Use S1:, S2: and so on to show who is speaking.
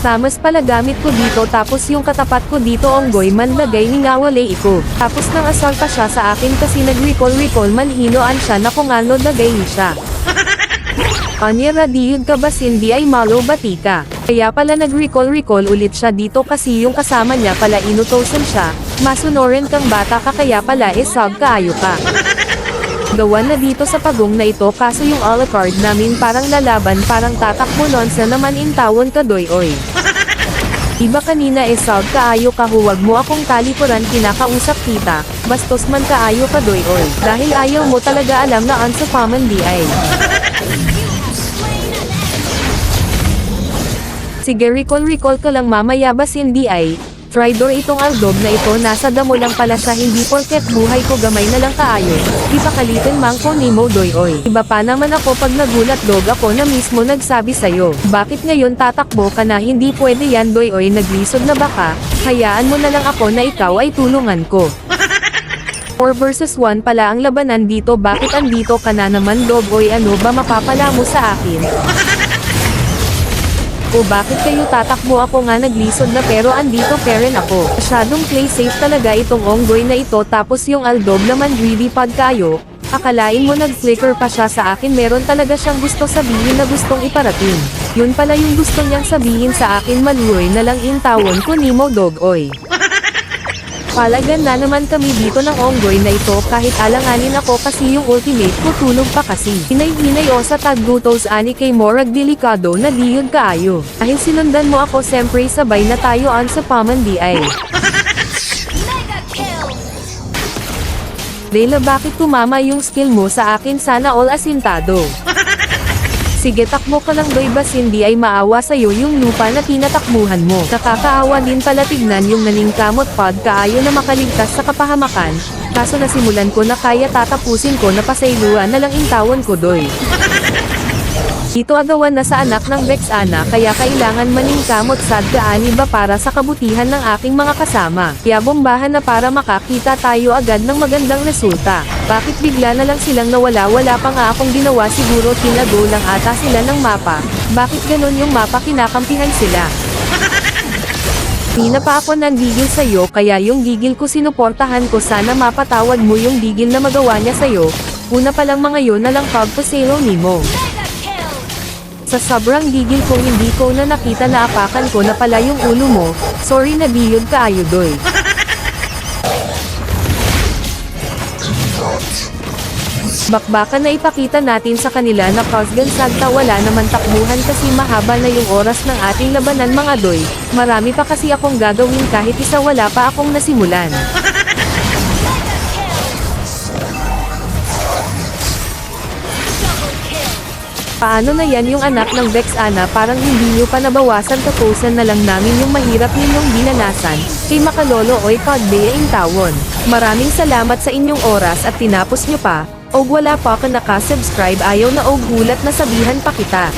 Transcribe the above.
S1: Tamas pala gamit ko dito tapos yung katapat ko dito onggoy man lagay ni ngawalay iko. Tapos nang asal pa siya sa akin kasi nag-recall man hinoan siya na kung ano lagay ni siya. Anya radiyod ka ba Cindy ay malo batika. Kaya pala nag-recall ulit siya dito kasi yung kasama niya pala inutosan siya. Masunoren kang bata ka kaya pala sag kaayo ka. Gawa na dito sa pagong na ito kaso yung a la carte namin parang lalaban parang tatakbo nun sa naman intawon ka doy oy. Iba kanina sag kaayo ka huwag mo akong talikuran kinakausap kita, bastos man kaayo ka doy oy. Dahil ayaw mo talaga alam na ansa paman di ay. Sige recall ka lang mamaya ba Cindy ay. Tridor itong aldog na ito nasa damo lang pala siya hindi porket buhay ko gamay na lang kaayo, di pa kalitin mang ko ni mo doy oy. Iba pa naman ako pag nagulat dog ako na mismo nagsabi sayo, bakit ngayon tatakbo ka na hindi pwede yan doy oy naglisod na baka, hayaan mo na lang ako na ikaw ay tulungan ko. 4 versus 1 pala ang labanan dito bakit andito ka na naman dog oy ano ba mapapala mo sa akin? O bakit kayo tatakbo ako nga naglisod na pero andito pa rin ako. Masyadong play safe talaga itong onggoy na ito tapos yung aldog naman greedy pag kayo. Akalain mo nag-flicker pa siya sa akin meron talaga siyang gusto sabihin na gustong iparating. Yun pala yung gusto niyang sabihin sa akin maluoy na lang intawon ko ni mo dog oy. Palagan na naman kami dito ng onggoy na ito kahit alanganin ako kasi yung ultimate ko tulog pa kasi. Hinay-hinay o sa taggutos ani kay morag delikado na diyod kaayo. Dahil sinundan mo ako siyempre sabay na tayo an sa paman di ay. Layla bakit tumama yung skill mo sa akin sana all asintado. Sige takbo ka lang doy ba Cindy ay maawa sa'yo yung lupa na tinatakbuhan mo. Nakakaawa din pala tignan yung naningkamot pod kaayo na makaligtas sa kapahamakan, kaso nasimulan ko na kaya tatapusin ko na pasayluan na lang intawon ko doy. Dito agawan na sa anak ng Vexana kaya kailangan maningkamot sad kaani ba para sa kabutihan ng aking mga kasama. Kaya bombahan na para makakita tayo agad ng magandang resulta. Bakit bigla na lang silang nawala wala pa nga akong ginawa siguro tinago lang ata sila ng mapa. Bakit ganun yung mapa kinakampihan sila? Di na pa ako nanggigil sa'yo kaya yung gigil ko sinuportahan ko sana mapatawad mo yung gigil na magawa niya sa'yo. Una pa lang mga yun na lang pagpaselo ni mo. Sa sobrang gigil kong hindi ko na nakita na apakan ko na pala yung ulo mo, sorry na diyod kaayo doy. Bakbakan na ipakita natin sa kanila na Cosgan Sagta wala naman takbuhan kasi mahaba na yung oras ng ating labanan mga doy, marami pa kasi akong gagawin kahit isa wala pa akong nasimulan. Paano na yan yung anak ng Vexana parang hindi nyo pa nabawasan tapusan na lang namin yung mahirap ninyong dinanasan, kay Makalolo oy Pagbeing Tawon. Maraming salamat sa inyong oras at tinapos nyo pa, og wala pa ka nakasubscribe ayaw na og hulat na sabihan pa kita.